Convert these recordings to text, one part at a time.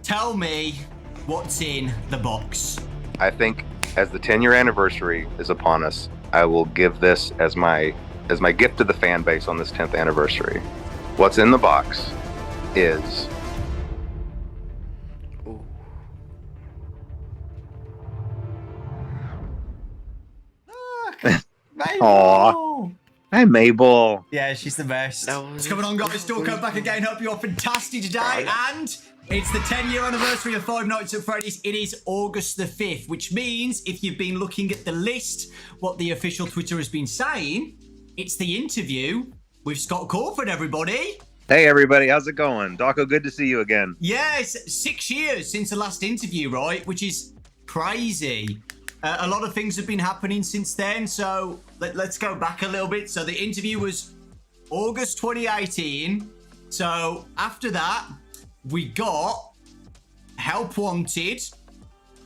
Tell me what's in the box. I think as the 10-year anniversary is upon us, I will give this as my gift to the fan base on this 10th anniversary. What's in the box is Mabel! Aw. Hi, Mabel. Yeah, she's the best. What's going on, guys? Stalker back again. Hope you're fantastic today. And it's the 10-year anniversary of Five Nights at Freddy's. It is August the 5th, which means if you've been looking at the list, what the official Twitter has been saying, it's the interview with Scott Cawthon, everybody. Hey, everybody. How's it going? Dawko, good to see you again. Yes, 6 years since the last interview, right? Which is crazy. A lot of things have been happening since then, so let's go back a little bit. So the interview was August 2018. So after that, we got Help Wanted,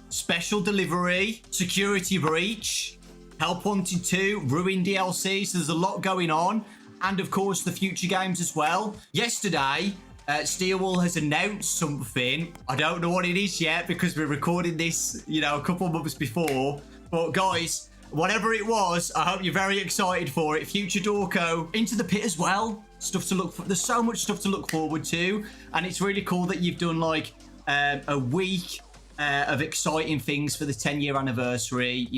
Special Delivery, Security Breach, Help Wanted 2, Ruin DLC. So there's a lot going on. And of course, the future games as well. Yesterday, Steelwall has announced something. I don't know what it is yet because we're recording this, a couple of months before. But guys, whatever it was, I hope you're very excited for it. Future Dawko, Into the Pit as well. Stuff to look for. There's so much stuff to look forward to. And it's really cool that you've done like a week of exciting things for the 10-year anniversary.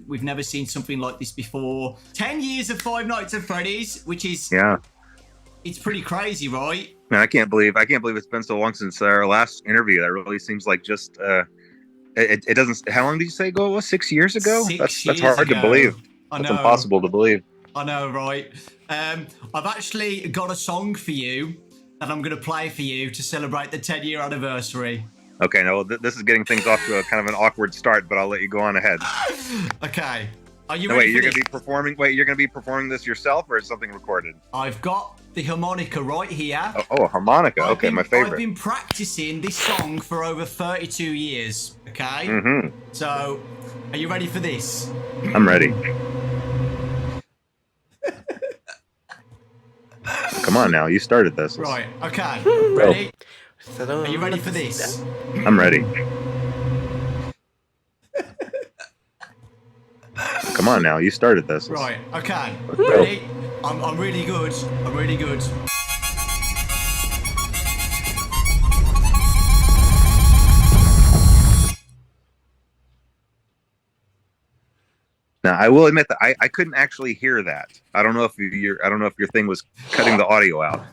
We've never seen something like this before. 10 years of Five Nights at Freddy's, which is... Yeah. It's pretty crazy, right? Man, I can't believe it's been so long since our last interview. That really seems like just it doesn't. How long did you say ago it was? 6 years ago? That's hard to believe. That's impossible to believe. I know, right? I've actually got a song for you that I'm going to play for you to celebrate the 10-year anniversary. Okay, no, this is getting things off to a kind of an awkward start, but I'll let you go on ahead. Okay. Are you ready? Wait, you're going to be performing. Wait, you're going to be performing this yourself, or is something recorded? I've got the harmonica right here. Oh, a harmonica. Okay, my favorite. I've been practicing this song for over 32 years. Okay. Mm-hmm. So, are you ready for this? I'm ready. Come on now, you started this. Right. Okay. Ready? Are you ready for this? I'm ready. Come on now, you started this. Right. Okay. Ready? I'm really good. I'm really good. Now, I will admit that I couldn't actually hear that. I don't know if your thing was cutting the audio out.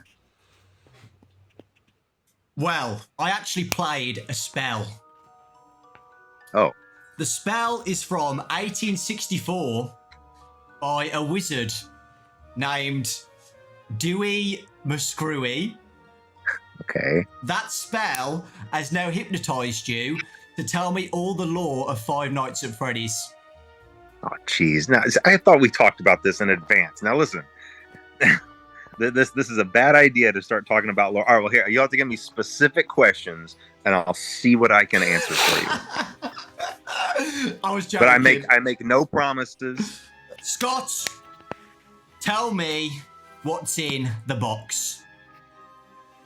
Well, I actually played a spell. Oh. The spell is from 1864 by a wizard named Dewey Muscrewy. Okay. That spell has now hypnotized you to tell me all the lore of Five Nights at Freddy's. Oh, jeez. Now, I thought we talked about this in advance. Now, listen. This is a bad idea to start talking about lore. All right, well, here, you have to give me specific questions, and I'll see what I can answer for you. I was joking. But I make no promises. Scott, tell me what's in the box.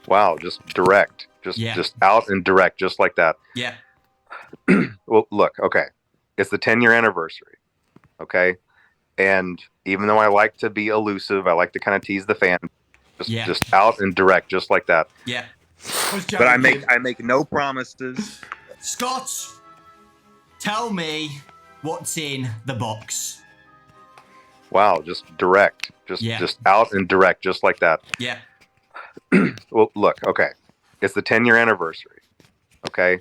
Wow, just direct. Just out and direct, just like that. Yeah. Well, look, okay. It's the 10-year anniversary, okay? And even though I like to be elusive, I like to kind of tease the fan. Just out and direct, just like that. Yeah. But I make no promises. Scott, tell me what's in the box. Wow, just direct. Just out and direct, just like that. Yeah. Well, look, okay. It's the 10-year anniversary, okay?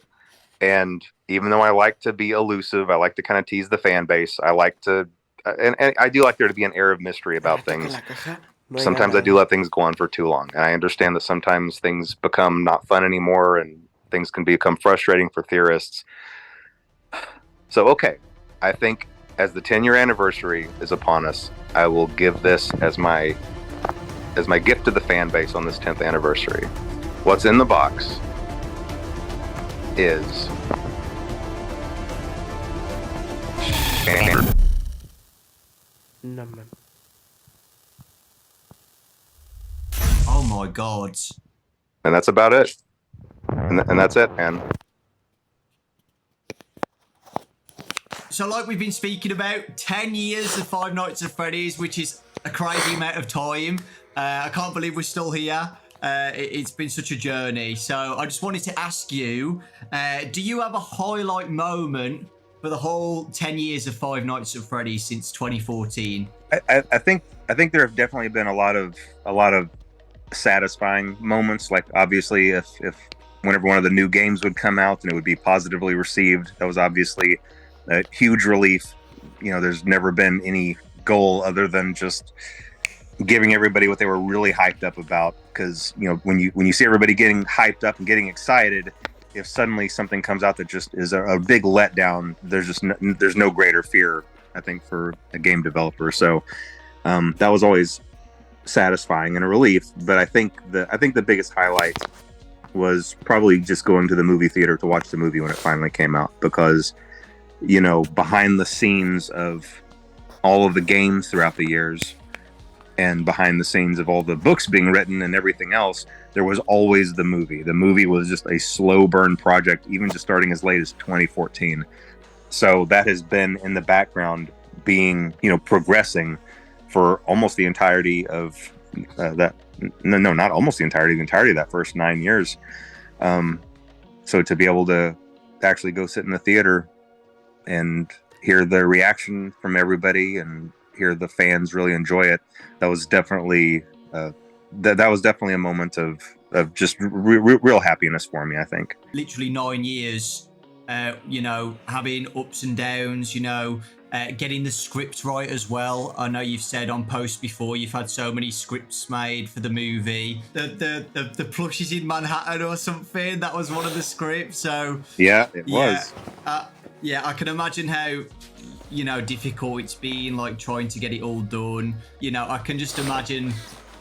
And even though I like to be elusive, I like to kind of tease the fan base. I like to, and I do like there to be an air of mystery about things. Sometimes I do let things go on for too long. And I understand that sometimes things become not fun anymore and things can become frustrating for theorists. So, okay, I think as the 10-year anniversary is upon us, I will give this as my gift to the fan base on this 10th anniversary. What's in the box is Oh my God. and that's about it. and that's it, man. So like we've been speaking about, 10 years of Five Nights at Freddy's, which is a crazy amount of time. I can't believe we're still here. It's been such a journey. So I just wanted to ask you, do you have a highlight moment for the whole 10 years of Five Nights at Freddy's since 2014? I think there have definitely been a lot of satisfying moments. Like obviously, if whenever one of the new games would come out and it would be positively received, that was obviously a huge relief. You know, there's never been any goal other than just giving everybody what they were really hyped up about. Because you know, when you see everybody getting hyped up and getting excited, if suddenly something comes out that just is a big letdown, there's no greater fear, I think, for a game developer. So that was always satisfying and a relief. But I think the biggest highlight was probably just going to the movie theater to watch the movie when it finally came out, because you know, behind the scenes of all of the games throughout the years and behind the scenes of all the books being written and everything else, there was always the movie. The movie was just a slow burn project, even just starting as late as 2014. So that has been in the background, being, you know, progressing for almost the entirety of that. No, not almost the entirety of that first 9 years. So to be able to actually go sit in the theater and hear the reaction from everybody and hear the fans really enjoy it, that was definitely that was definitely a moment of just real happiness for me, I think. Literally 9 years, you know, having ups and downs, you know, getting the script right as well. I know you've said on posts before you've had so many scripts made for the movie. The plushies in Manhattan or something, that was one of the scripts. So yeah, it was. Yeah, I can imagine how, you know, difficult it's been, like trying to get it all done. You know, I can just imagine.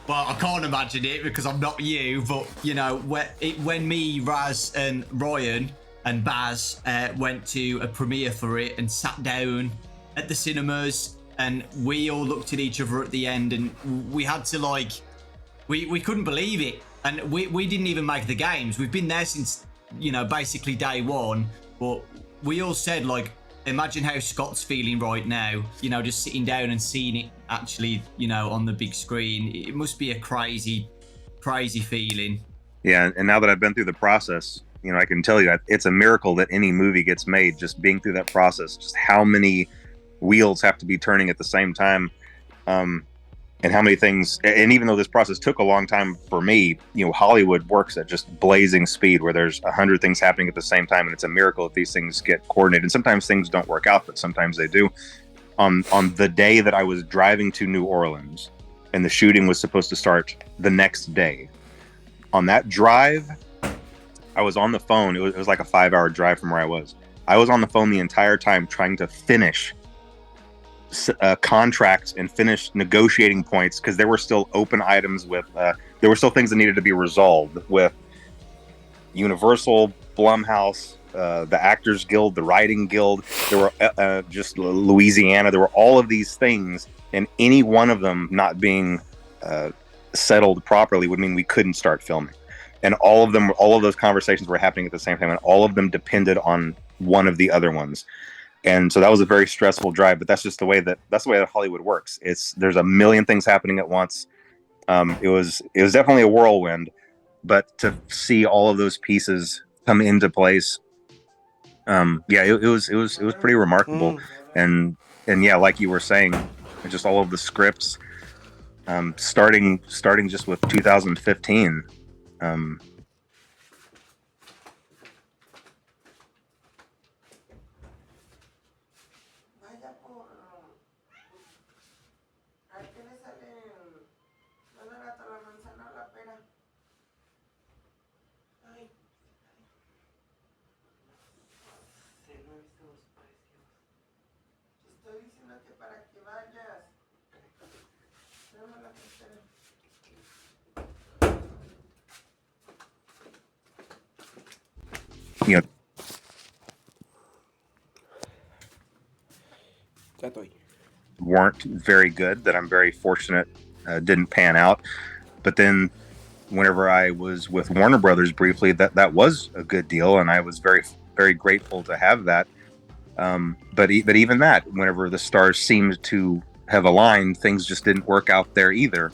Well, I can't imagine it because I'm not you, but you know, when me, Raz, and Ryan and Baz went to a premiere for it and sat down at the cinemas, and we all looked at each other at the end, and we had to like, we couldn't believe it, and we didn't even make the games. We've been there since, you know, basically day one, but we all said, like, imagine how Scott's feeling right now, you know, just sitting down and seeing it actually, you know, on the big screen. It must be a crazy feeling. Yeah, and now that I've been through the process, you know, I can tell you it's a miracle that any movie gets made, just being through that process, just how many wheels have to be turning at the same time. And how many things, and even though this process took a long time for me, you know, Hollywood works at just blazing speed, where there's 100 things happening at the same time, and it's a miracle if these things get coordinated. And sometimes things don't work out, but sometimes they do. On the day that I was driving to New Orleans, and the shooting was supposed to start the next day, on that drive, I was on the phone. It was like a 5-hour drive from where I was. I was on the phone the entire time trying to finish contracts and finish negotiating points, because there were still open items with there were still things that needed to be resolved with Universal, Blumhouse, the Actors Guild, the Writing Guild. There were just Louisiana. There were all of these things, and any one of them not being settled properly would mean we couldn't start filming. And all of those conversations were happening at the same time, and all of them depended on one of the other ones. And so that was a very stressful drive, but that's just the way that Hollywood works. There's a million things happening at once. It was definitely a whirlwind, but to see all of those pieces come into place, it was pretty remarkable. And yeah, like you were saying, just all of the scripts, starting just with 2015. You know, weren't very good, that I'm very fortunate didn't pan out. But then whenever I was with Warner Brothers briefly, that was a good deal, and I was very, very grateful to have that. But even that, whenever the stars seemed to have aligned, things just didn't work out there either.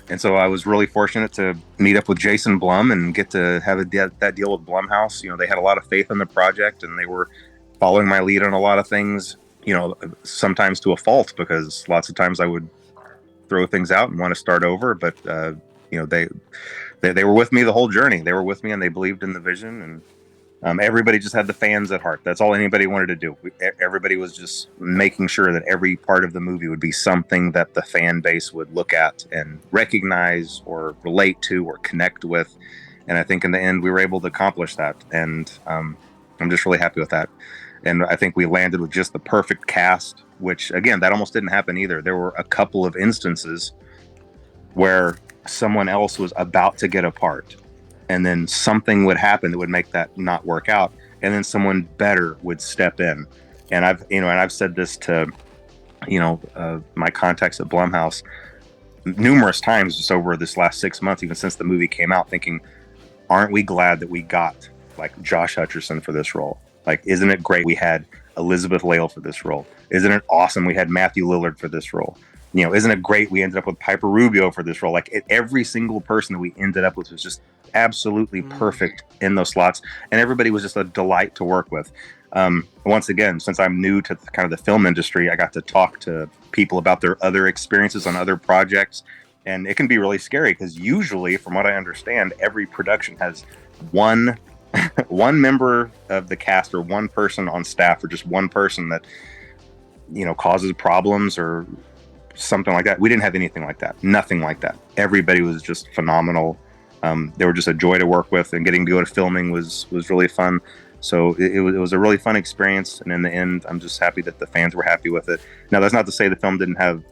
And so I was really fortunate to meet up with Jason Blum and get to have that deal with Blumhouse. You know, they had a lot of faith in the project, and they were following my lead on a lot of things, you know, sometimes to a fault, because lots of times I would throw things out and want to start over. But, you know, they were with me the whole journey. They were with me, and they believed in the vision, and everybody just had the fans at heart. That's all anybody wanted to do. Everybody was just making sure that every part of the movie would be something that the fan base would look at and recognize or relate to or connect with. And I think in the end, we were able to accomplish that. And I'm just really happy with that. And I think we landed with just the perfect cast, which, again, that almost didn't happen either. There were a couple of instances where someone else was about to get a part, and then something would happen that would make that not work out, and then someone better would step in. And I've said this to, my contacts at Blumhouse numerous times just over this last 6 months, even since the movie came out, thinking, aren't we glad that we got like Josh Hutcherson for this role? Like, isn't it great we had Elizabeth Lale for this role? Isn't it awesome we had Matthew Lillard for this role? You know, isn't it great we ended up with Piper Rubio for this role? Like, every single person that we ended up with was just absolutely perfect in those slots, and everybody was just a delight to work with. Once again, since I'm new to kind of the film industry, I got to talk to people about their other experiences on other projects, and it can be really scary because usually, from what I understand, every production has one member of the cast or one person on staff or just one person that, you know, causes problems or something like that. We didn't have anything like that. Nothing like that. Everybody was just phenomenal. They were just a joy to work with, and getting to go to filming was really fun. So it was a really fun experience. And in the end, I'm just happy that the fans were happy with it. Now, that's not to say the film didn't have,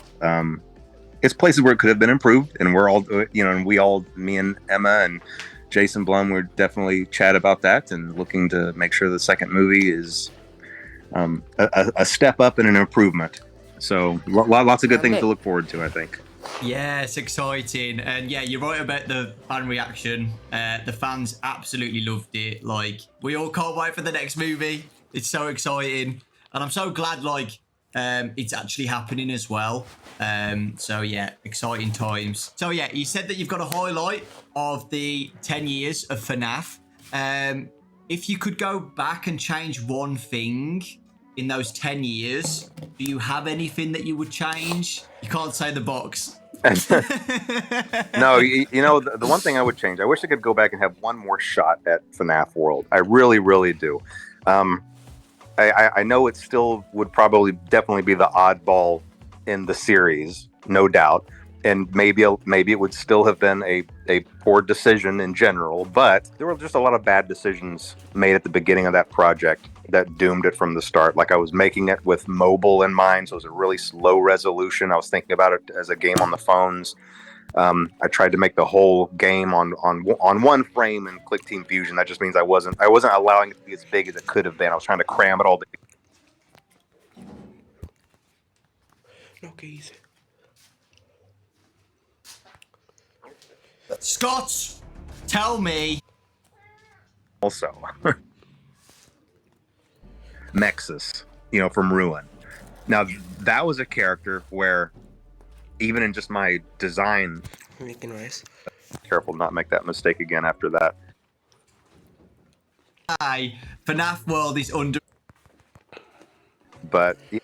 it's places where it could have been improved, and we're all, me and Emma and Jason Blum, we're definitely chat about that and looking to make sure the second movie is a step up and an improvement. So lots of good things to look forward to, I think. Yeah, it's exciting. And yeah, you're right about the fan reaction. The fans absolutely loved it. Like, we all can't wait for the next movie. It's so exciting. And I'm so glad, like, it's actually happening as well. So yeah, exciting times. So yeah, you said that you've got a highlight of the 10 years of FNAF. If you could go back and change one thing in those 10 years, do you have anything that you would change? You can't say the box. No, the one thing I would change, I wish I could go back and have one more shot at FNAF World. I really, really do. I know it still would probably definitely be the oddball in the series, no doubt. And maybe it would still have been a poor decision in general, but there were just a lot of bad decisions made at the beginning of that project that doomed it from the start. Like, I was making it with mobile in mind, so it was a really slow resolution. I was thinking about it as a game on the phones. I tried to make the whole game on one frame in Click Team Fusion. That just means I wasn't allowing it to be as big as it could have been. I was trying to cram it all together. Okay, easy. Scott, tell me. Also, Nexus, from Ruin. Now, that was a character where, even in just my design, Making noise. Careful not make that mistake again after that. Hi, FNAF World is under. But yeah,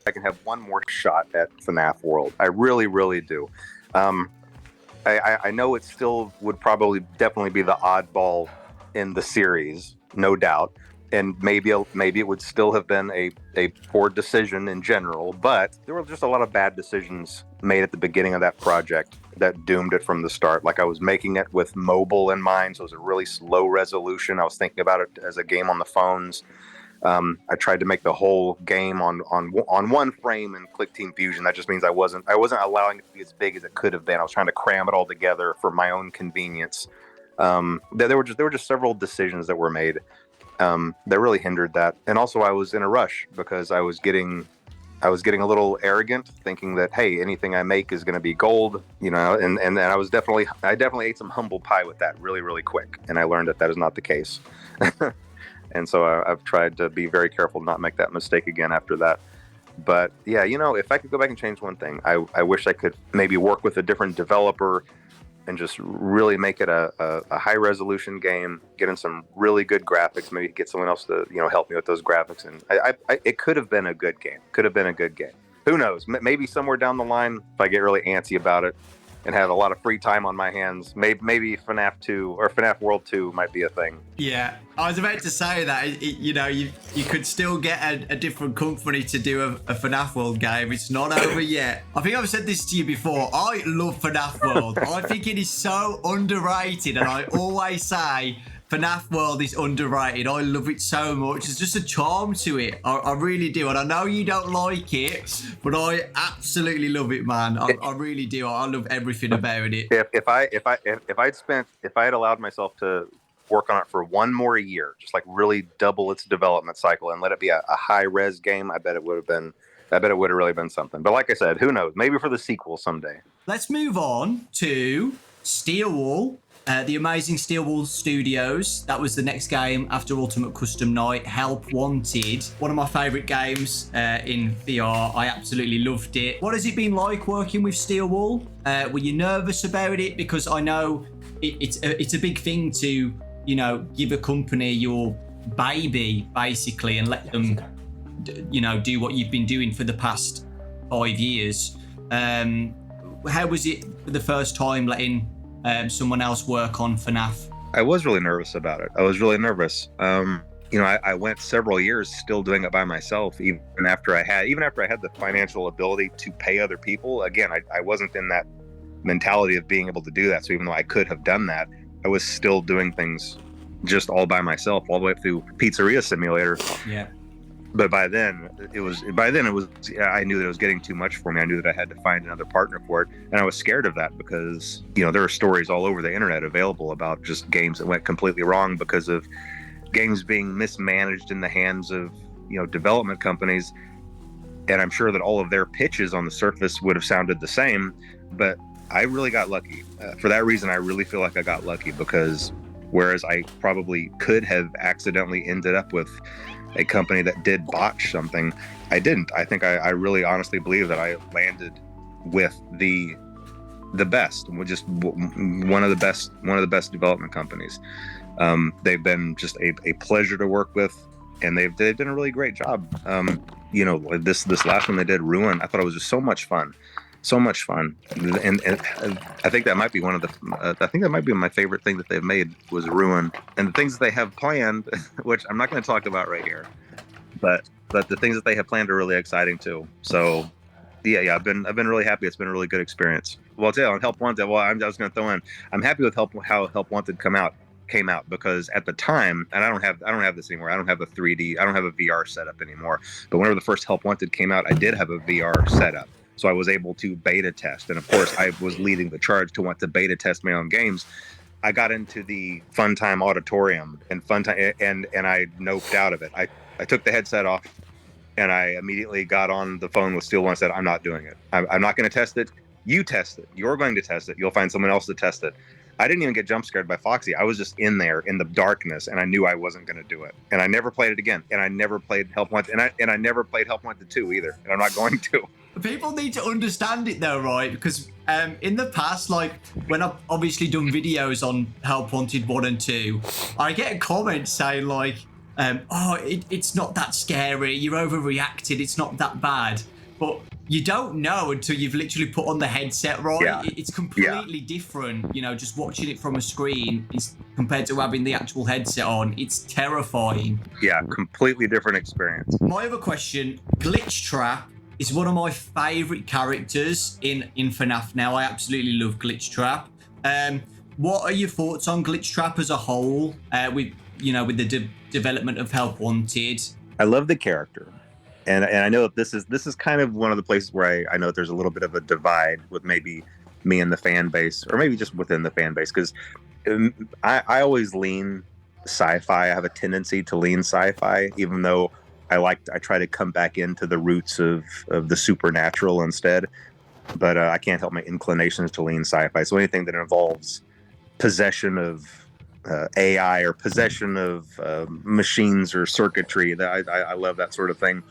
I can have one more shot at FNAF World. I really, really do. I know it still would probably definitely be the oddball in the series, no doubt. And maybe it would still have been a poor decision in general, but there were just a lot of bad decisions made at the beginning of that project that doomed it from the start. Like, I was making it with mobile in mind, so it was a really slow resolution. I was thinking about it as a game on the phones. I tried to make the whole game on one frame in Click Team Fusion. That just means I wasn't allowing it to be as big as it could have been. I was trying to cram it all together for my own convenience. There were just several decisions that were made that really hindered that. And also, I was in a rush because I was getting I was getting a little arrogant, thinking that, hey, anything I make is going to be gold, you know, and I definitely ate some humble pie with that really, really quick. And I learned that is not the case. And so I've tried to be very careful to not make that mistake again after that. But yeah, you know, if I could go back and change one thing, I wish I could maybe work with a different developer and just really make it a high resolution game, get in some really good graphics, maybe get someone else to, you know, help me with those graphics. And it could have been a good game. Who knows? Maybe somewhere down the line, if I get really antsy about it and have a lot of free time on my hands, maybe FNAF 2 or FNAF World 2 might be a thing. Yeah, I was about to say that, you know, you could still get a different company to do a FNAF World game. It's not over yet. I think I've said this to you before. I love FNAF World. I think it is so underrated, and I always say FNAF World is underrated. I love it so much. There's just a charm to it. I really do. And I know you don't like it, but I absolutely love it, man. I really do. I love everything about it. If I had allowed myself to work on it for one more year, just like really double its development cycle and let it be a high res game, I bet it would have really been something. But like I said, who knows? Maybe for the sequel someday. Let's move on to Steelwall. The amazing Steelwall Studios. That was the next game after Ultimate Custom Night. Help Wanted. One of my favourite games in VR. I absolutely loved it. What has it been like working with Steelwall? Were you nervous about it? Because I know it's a big thing to, you know, give a company your baby, basically, and let them, you know, do what you've been doing for the past 5 years. How was it for the first time letting someone else work on FNAF? I was really nervous about it. I was really nervous. You know, I went several years still doing it by myself, even after I had the financial ability to pay other people. Again, I wasn't in that mentality of being able to do that. So even though I could have done that, I was still doing things just all by myself, all the way through Pizzeria Simulator. Yeah. But by then it was I knew that it was getting too much for me. I knew that I had to find another partner for it, and I was scared of that because, you know, there are stories all over the internet available about just games that went completely wrong because of games being mismanaged in the hands of, you know, development companies. And I'm sure that all of their pitches on the surface would have sounded the same, but I really got lucky. For that reason, I really feel like I got lucky, because whereas I probably could have accidentally ended up with a company that did botch something, I didn't. I think I really honestly believe that I landed with the best, just one of the best development companies. They've been just a pleasure to work with, and they've done a really great job. You know, this last one they did, Ruin, I thought it was just so much fun. And I think that might be my favorite thing that they've made was Ruin. And the things that they have planned, which I'm not going to talk about right here, but the things that they have planned are really exciting too. So yeah, I've been really happy. It's been a really good experience. Well, I'll tell you, on Help Wanted, I was going to throw in, I'm happy with how Help Wanted came out, because at the time, and I don't have this anymore. I don't have a VR setup anymore. But whenever the first Help Wanted came out, I did have a VR setup. So I was able to beta test. And of course, I was leading the charge to want to beta test my own games. I got into the Funtime Auditorium and I noped out of it. I took the headset off, and I immediately got on the phone with Steelwall and said, I'm not doing it. I'm not going to test it. You test it. You're going to test it. You'll find someone else to test it. I didn't even get jump scared by Foxy. I was just in there in the darkness, and I knew I wasn't going to do it. And I never played it again. And I never played Help Wanted. And I never played Help Wanted 2 either. And I'm not going to. People need to understand it though, right? Because in the past, like when I've obviously done videos on Help Wanted 1 and 2, I get a comment saying like, it's not that scary, you're overreacted, it's not that bad. But you don't know until you've literally put on the headset, right? Yeah. It's completely different, you know, just watching it from a screen is compared to having the actual headset on. It's terrifying. Yeah, completely different experience. My other question, Glitch Trap is one of my favourite characters in FNAF now. I absolutely love Glitch Trap. What are your thoughts on Glitch Trap as a whole, with the development of Help Wanted? I love the character. And I know that this is kind of one of the places where I know that there's a little bit of a divide with maybe me and the fan base, or maybe just within the fan base, because I always lean sci-fi. I have a tendency to lean sci-fi, even though I try to come back into the roots of the supernatural instead. But I can't help my inclinations to lean sci-fi. So anything that involves possession of AI or possession of machines or circuitry, that I love that sort of thing.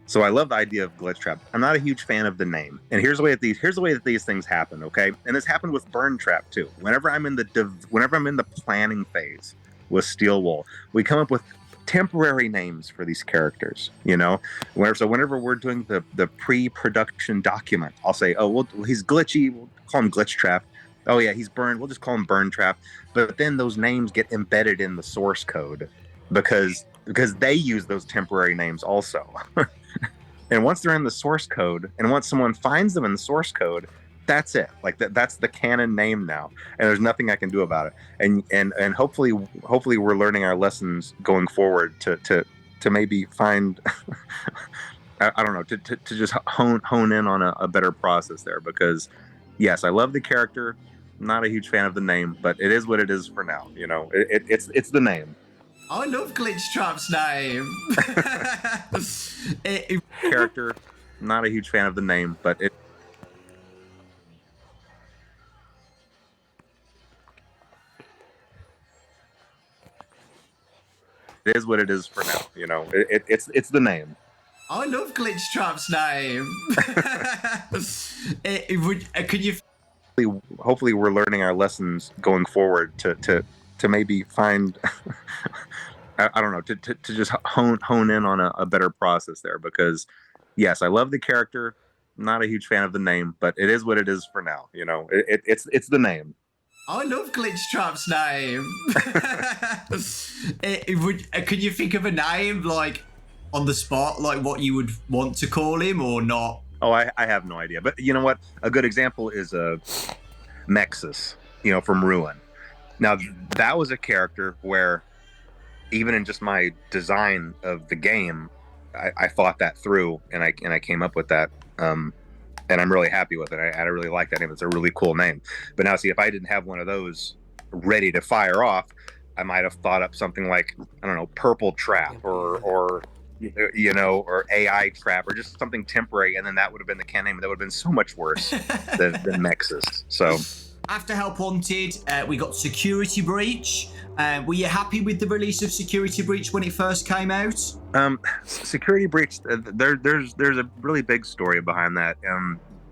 So I love the idea of glitch trap. I'm not a huge fan of the name, and here's the way that these things happen. Okay, and this happened with burn trap too. Whenever I'm in the planning phase with Steel Wool, we come up with temporary names for these characters. You know, whenever we're doing the pre-production document, I'll say, oh, well, he's glitchy. We'll call him glitch trap. Oh yeah, he's burned. We'll just call him burn trap. But then those names get embedded in the source code because they use those temporary names also. And once they're in the source code, and once someone finds them in the source code, that's it. Like that's the canon name now, and there's nothing I can do about it. And hopefully we're learning our lessons going forward to maybe find I don't know, to just hone in on a better process there. Because yes, I love the character. I'm not a huge fan of the name, but it is what it is for now. You know, it's the name. I love Glitch Trap's name. Character, not a huge fan of the name, but it is what it is for now. You know, it's the name. I love Glitch Trap's name. Can you? Hopefully, we're learning our lessons going forward to maybe find I don't know, to just hone in on a better process there. Because yes, I love the character. I'm not a huge fan of the name, but it is what it is for now. You know, it's the name. I love Glitch Trap's name. Can you think of a name, like, on the spot, like what you would want to call him or not? Oh, I have no idea. But you know what? A good example is Nexus, you know, from Ruin. Now, that was a character where, even in just my design of the game, I thought that through, and I came up with that. And I'm really happy with it. I really like that name. It's a really cool name. But now, see, if I didn't have one of those ready to fire off, I might have thought up something like, I don't know, Purple Trap or you know, or AI Trap, or just something temporary, and then that would have been the can name. That would have been so much worse than Nexus. So after Help Wanted, we got Security Breach. Were you happy with the release of Security Breach when it first came out? Security Breach, there's a really big story behind that.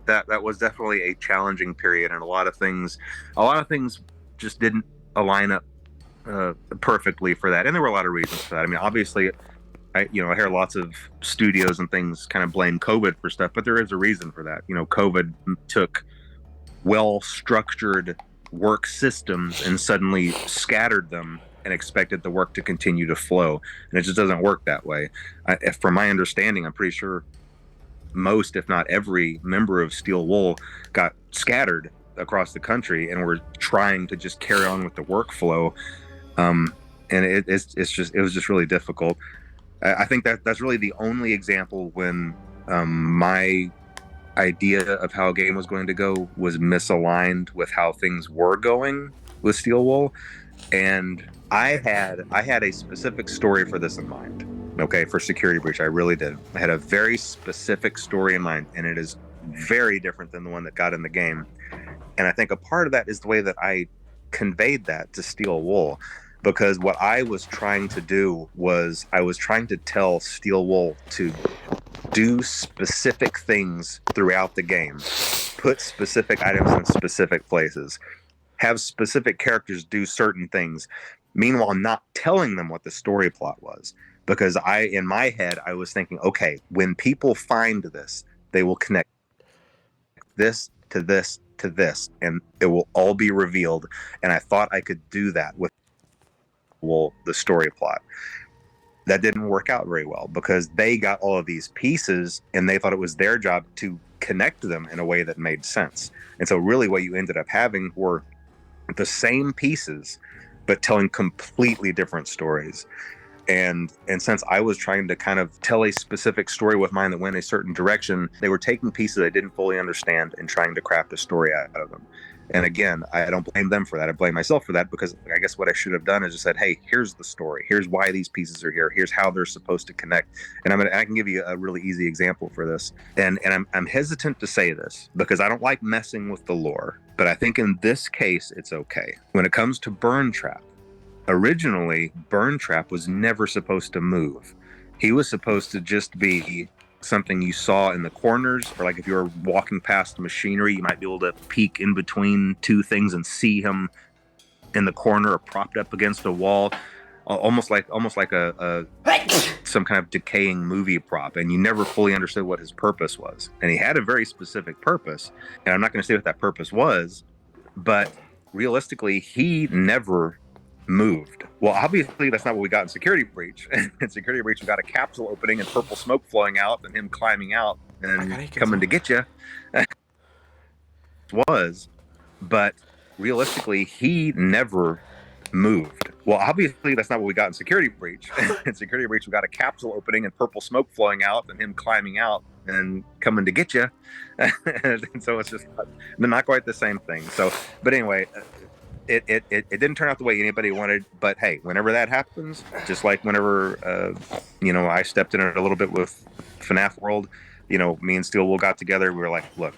That was definitely a challenging period, and a lot of things just didn't align up perfectly for that, and there were a lot of reasons for that. I mean, obviously, I hear lots of studios and things kind of blame COVID for stuff, but there is a reason for that. You know, COVID took well-structured work systems and suddenly scattered them and expected the work to continue to flow, and it just doesn't work that way. From my understanding, I'm pretty sure most, if not every, member of Steel Wool got scattered across the country and were trying to just carry on with the workflow, and it was just really difficult. I think that's really the only example when my idea of how a game was going to go was misaligned with how things were going with Steel Wool. And I had a specific story for this in mind. Okay, for Security Breach, I really did. I had a very specific story in mind, and it is very different than the one that got in the game. And I think a part of that is the way that I conveyed that to Steel Wool, because what I was trying to do was I was trying to tell Steel Wool to do specific things throughout the game, put specific items in specific places, have specific characters do certain things, meanwhile not telling them what the story plot was. Because in my head, I was thinking, okay, when people find this, they will connect this to this to this, and it will all be revealed. And I thought I could do that with the story plot. That didn't work out very well, because they got all of these pieces and they thought it was their job to connect them in a way that made sense. And so really what you ended up having were the same pieces, but telling completely different stories. And since I was trying to kind of tell a specific story with mine that went a certain direction, they were taking pieces I didn't fully understand and trying to craft a story out of them. And again, I don't blame them for that. I blame myself for that, because I guess what I should have done is just said, hey, here's the story. Here's why these pieces are here. Here's how they're supposed to connect. And I can give you a really easy example for this. And I'm hesitant to say this because I don't like messing with the lore, but I think in this case, it's okay. When it comes to Burn Trap, originally, Burn Trap was never supposed to move. He was supposed to just be something you saw in the corners, or like if you were walking past machinery, you might be able to peek in between two things and see him in the corner or propped up against a wall, almost like a some kind of decaying movie prop, and you never fully understood what his purpose was. And he had a very specific purpose, and I'm not going to say what that purpose was, but realistically, he never moved. Well, obviously that's not what we got in Security Breach. In Security Breach, we got a capsule opening and purple smoke flowing out and him climbing out and coming to get you. Was, but realistically, he never moved. Well, obviously that's not what we got in Security Breach. In Security Breach, we got a capsule opening and purple smoke flowing out and him climbing out and coming to get you. And so it's just not quite the same thing. So, but anyway, it didn't turn out the way anybody wanted, but hey, whenever that happens, just like whenever I stepped in it a little bit with FNAF World, me and Steelwool got together, we were like, look,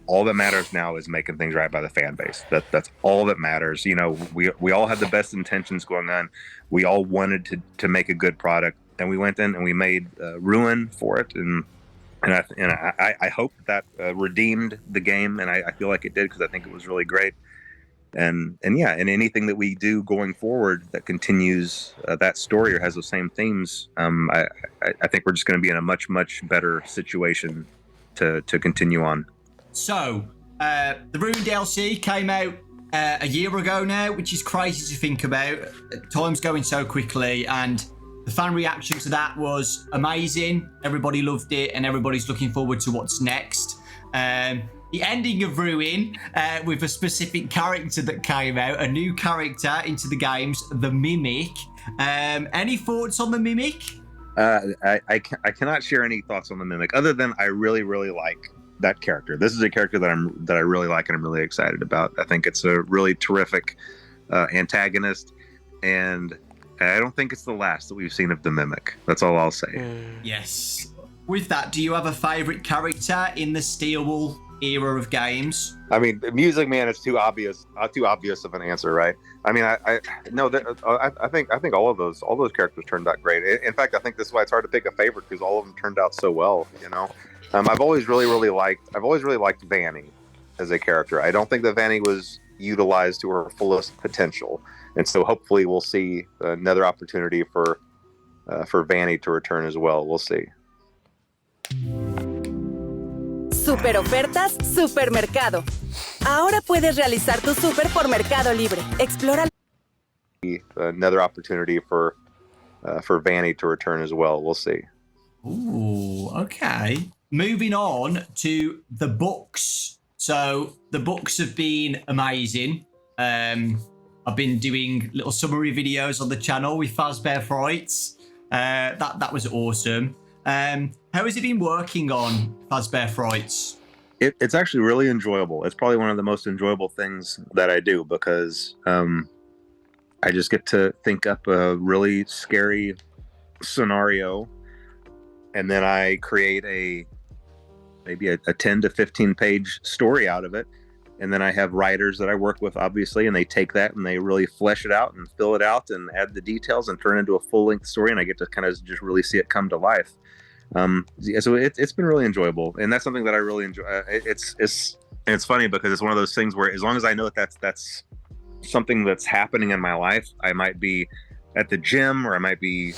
all that matters now is making things right by the fan base. That's all that matters. We all had the best intentions going on. We all wanted to make a good product, and we went in and we made Ruin for it, and I hope that redeemed the game, and I feel like it did, because I think it was really great. And anything that we do going forward that continues that story or has those same themes, I think we're just going to be in a much, much better situation to continue on. So, the Ruin DLC came out a year ago now, which is crazy to think about. Time's going so quickly, and the fan reaction to that was amazing. Everybody loved it, and everybody's looking forward to what's next. The ending of Ruin, with a specific character that came out, a new character into the games, the Mimic. Any thoughts on the Mimic? I cannot share any thoughts on the Mimic, other than I really, really like that character. This is a character that I really like and I'm really excited about. I think it's a really terrific antagonist, and I don't think it's the last that we've seen of the Mimic. That's all I'll say. Yes. With that, do you have a favourite character in the Steelwool era of games? I mean, Music Man is too obvious of an answer, right? I mean, I think all those characters turned out great. In fact, I think this is why it's hard to pick a favorite, because all of them turned out so well. I've always really liked Vanny as a character. I don't think that Vanny was utilized to her fullest potential, and so hopefully we'll see another opportunity for Vanny to return as well. We'll see. Super ofertas, Supermercado. Ahora puedes realizar tu super por Mercado Libre. Explora. Another opportunity for Vanny to return as well. We'll see. Ooh, okay. Moving on to the books. So the books have been amazing. I've been doing little summary videos on the channel with Fazbear Frights. That was awesome. How has it been working on Fazbear Frights? It's actually really enjoyable. It's probably one of the most enjoyable things that I do, because I just get to think up a really scary scenario, and then I create maybe a 10 to 15 page story out of it. And then I have writers that I work with, obviously, and they take that and they really flesh it out and fill it out and add the details and turn it into a full-length story. And I get to kind of just really see it come to life. So it's been really enjoyable, and that's something that I really enjoy. It's funny because it's one of those things where, as long as I know that's something that's happening in my life, I might be at the gym or I might be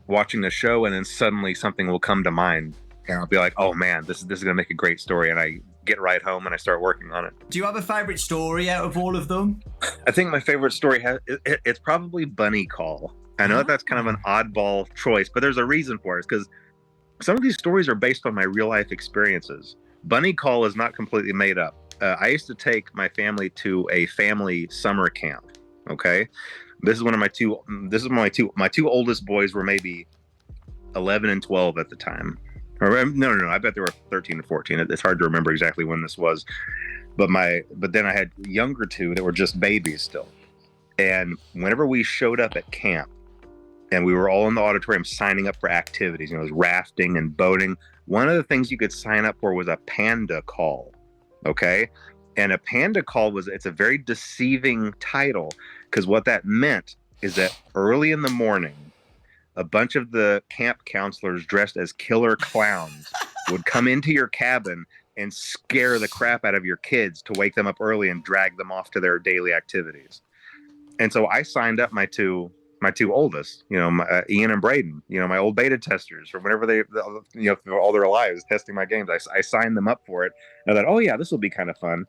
watching a show, and then suddenly something will come to mind, and I'll be like, "Oh man, this is gonna make a great story," and I get right home and I start working on it. Do you have a favorite story out of all of them? I think my favorite story it's probably Bunny Call. I know that's kind of an oddball choice, but there's a reason for it. It's because some of these stories are based on my real life experiences. Bunny Call is not completely made up. I used to take my family to a family summer camp. Okay, this is my two oldest boys were maybe 11 and 12 at the time, Or no. I bet they were 13 and 14. It's hard to remember exactly when this was. But then I had younger two that were just babies still. And whenever we showed up at camp and we were all in the auditorium signing up for activities, it was rafting and boating. One of the things you could sign up for was a panda call. Okay. And a panda call it's a very deceiving title, because what that meant is that early in the morning, a bunch of the camp counselors dressed as killer clowns would come into your cabin and scare the crap out of your kids to wake them up early and drag them off to their daily activities. And so I signed up my two oldest, Ian and Braden, my old beta testers, from whenever they, through all their lives testing my games. I signed them up for it. And I thought, oh yeah, this will be kind of fun.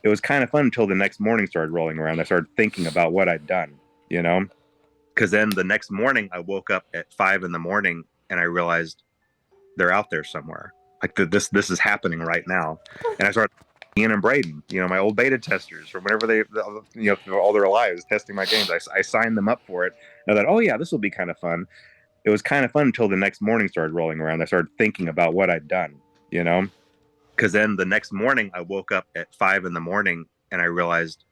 It was kind of fun until the next morning started rolling around. I started thinking about what I'd done, because then the next morning I woke up at 5 a.m. and I realized they're out there somewhere. Like this is happening right now. And I started Ian and Braden, my old beta testers, from whenever they, through all their lives testing my games. I signed them up for it. And I thought, oh yeah, this will be kind of fun. It was kind of fun until the next morning started rolling around. I started thinking about what I'd done, because then the next morning I woke up at 5 a.m. and I realized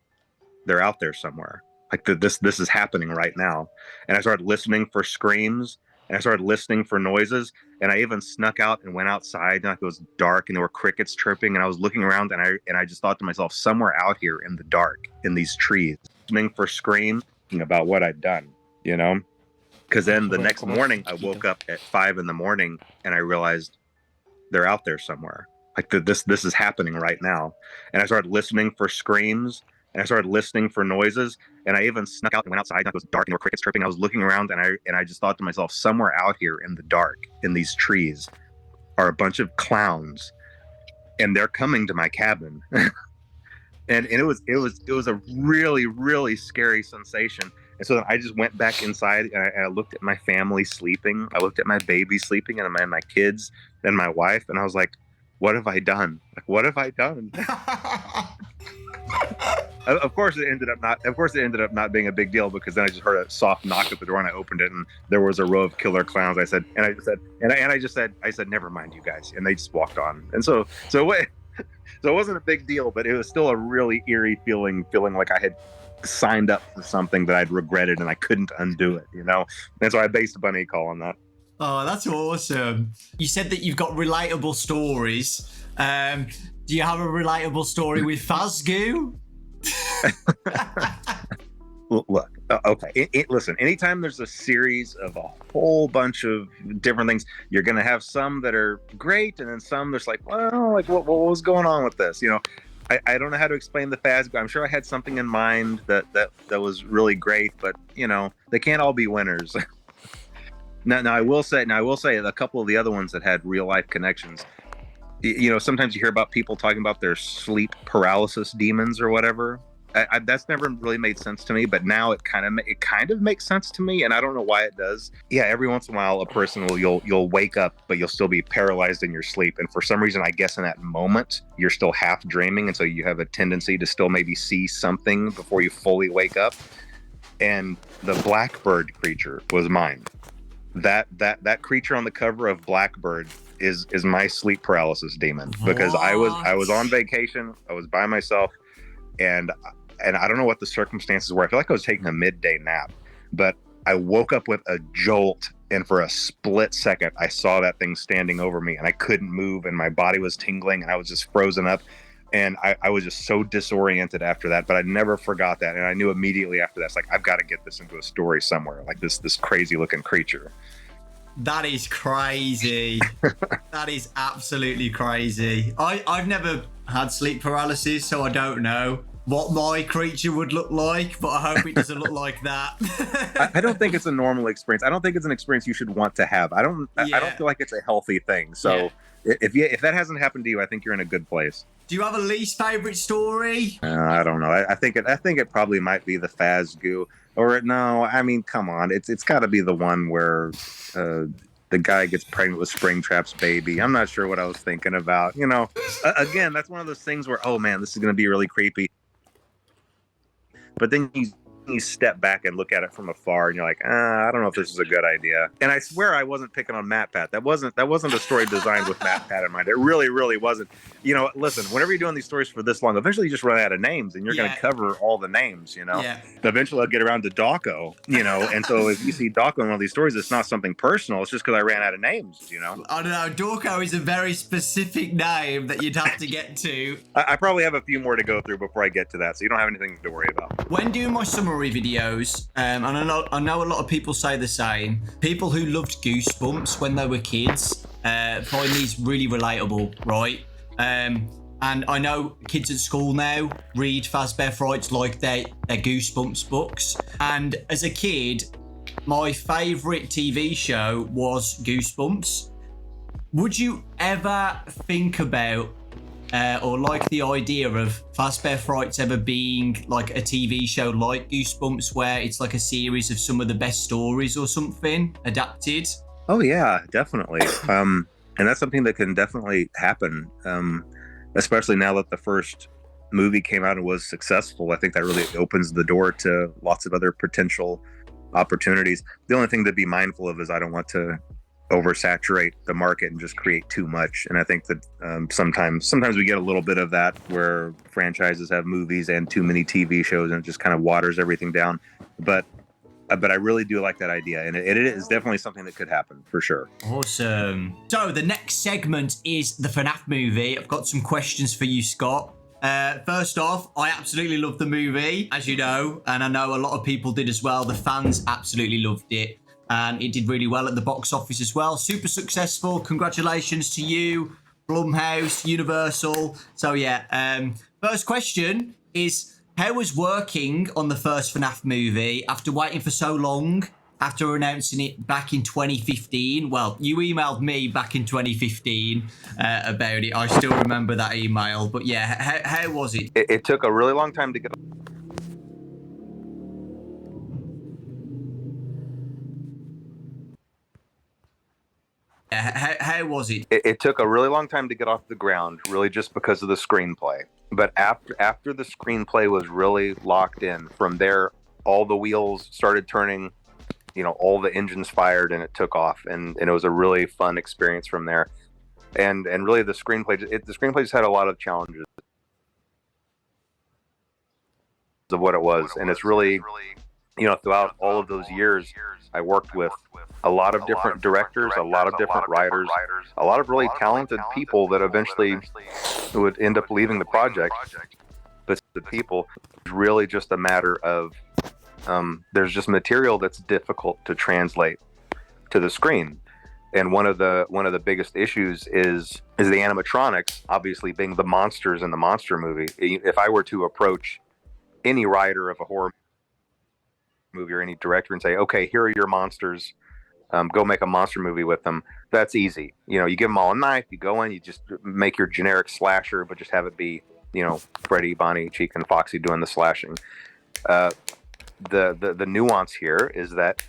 they're out there somewhere. Like this is happening right now. And I started listening for screams, and I started listening for noises, and I even snuck out and went outside, and it was dark and there were crickets chirping, and I was looking around, and I just thought to myself, somewhere out here in the dark in these trees, listening for screams, thinking about what I'd done, because then the next morning I woke up at 5 a.m. and I realized they're out there somewhere. Like this is happening right now. And I started listening for screams, and I started listening for noises, and I even snuck out and went outside, and it was dark and there were crickets chirping. I was looking around, and I just thought to myself, somewhere out here in the dark in these trees are a bunch of clowns, and they're coming to my cabin. and it was a really, really scary sensation. And so then I just went back inside, and I looked at my family sleeping. I looked at my baby sleeping, and my kids and my wife, and I was like, what have I done? Like, what have I done? Of course, it ended up not being a big deal, because then I just heard a soft knock at the door, and I opened it, and there was a row of killer clowns. I said, never mind, you guys, and they just walked on. And so it wasn't a big deal, but it was still a really eerie feeling like I had signed up for something that I'd regretted and I couldn't undo it, And so I based a bunny call on that. Oh, that's awesome. You said that you've got relatable stories. Do you have a relatable story with Fazgoo? Look, okay. Listen, anytime there's a series of a whole bunch of different things, you're going to have some that are great, and then some that's like, well, like what was going on with this? I don't know how to explain the Fazgoo. I'm sure I had something in mind that was really great, but they can't all be winners. Now I will say a couple of the other ones that had real life connections. Sometimes you hear about people talking about their sleep paralysis demons or whatever. That's never really made sense to me, but now it kind of makes sense to me, and I don't know why it does. Yeah, every once in a while, a person you'll wake up, but you'll still be paralyzed in your sleep, and for some reason, I guess in that moment, you're still half dreaming, and so you have a tendency to still maybe see something before you fully wake up. And the Blackbird creature was mine. That creature on the cover of Blackbird is my sleep paralysis demon, because I was on vacation, I was by myself, and I don't know what the circumstances were. I feel like I was taking a midday nap, but I woke up with a jolt, and for a split second I saw that thing standing over me, and I couldn't move, and my body was tingling, and I was just frozen up, and I was just so disoriented after that. But I never forgot that, and I knew immediately after that, it's like, I've got to get this into a story somewhere, like this crazy looking creature. That is crazy. That is absolutely crazy. I've never had sleep paralysis, so I don't know what my creature would look like, but I hope it doesn't look like that. I don't think it's a normal experience. I don't think it's an experience you should want to have. I don't feel like it's a healthy thing. So if that hasn't happened to you, I think you're in a good place. Do you have a least favorite story? I don't know. I think it probably might be the Fazgoo. Or no, I mean, come on. It's got to be the one where the guy gets pregnant with Springtrap's baby. I'm not sure what I was thinking about. Again, that's one of those things where, oh man, this is going to be really creepy. But then you step back and look at it from afar, and you're like, I don't know if this is a good idea. And I swear I wasn't picking on Matt Pat. That wasn't a story designed with Matt Pat in mind. It really, really wasn't. Listen, whenever you're doing these stories for this long, eventually you just run out of names, and you're going to cover all the names. Yeah. Eventually I'll get around to Dawko. And so if you see Dawko in one of these stories, it's not something personal. It's just because I ran out of names. I don't know. Dawko is a very specific name that you'd have to get to. I probably have a few more to go through before I get to that, so you don't have anything to worry about. When doing my summary videos, and I know a lot of people say the same, people who loved Goosebumps when they were kids find these really relatable, right? And I know kids at school now read Fazbear Frights like they're Goosebumps books. And as a kid, my favourite TV show was Goosebumps. Would you ever think about or like the idea of Fazbear Frights ever being like a TV show like Goosebumps, where it's like a series of some of the best stories or something adapted? Oh yeah, definitely. And that's something that can definitely happen, especially now that the first movie came out and was successful. I think that really opens the door to lots of other potential opportunities. The only thing to be mindful of is I don't want to oversaturate the market and just create too much. And I think that sometimes we get a little bit of that, where franchises have movies and too many TV shows, and it just kind of waters everything down. But I really do like that idea, and it is definitely something that could happen for sure. Awesome. So the next segment is the FNAF movie. I've got some questions for you, Scott. First off, I absolutely loved the movie, as you know, and I know a lot of people did as well. The fans absolutely loved it, and it did really well at the box office as well. Super successful. Congratulations to you, Blumhouse, Universal. So yeah, first question is, how was working on the first FNAF movie after waiting for so long, after announcing it back in 2015? Well, you emailed me back in 2015 about it. I still remember that email. But yeah, how was it? It took a really long time to get... How was it? It took a really long time to get off the ground, really just because of the screenplay. But after the screenplay was really locked in, from there, all the wheels started turning, all the engines fired, and it took off. And it was a really fun experience from there. And really the screenplay just had a lot of challenges of what it was. And it's really, throughout all of those years, I worked with a lot of different directors, a lot of different writers, a lot of really talented people that eventually would end up leaving the project. But the people, it's really just a matter of there's just material that's difficult to translate to the screen. And one of the biggest issues is the animatronics, obviously being the monsters in the monster movie. If I were to approach any writer of a horror movie or any director and say, okay, here are your monsters, go make a monster movie with them, that's easy. You give them all a knife, you go in, you just make your generic slasher, but just have it be, Freddy, Bonnie, Chica, and Foxy doing the slashing. The nuance here is that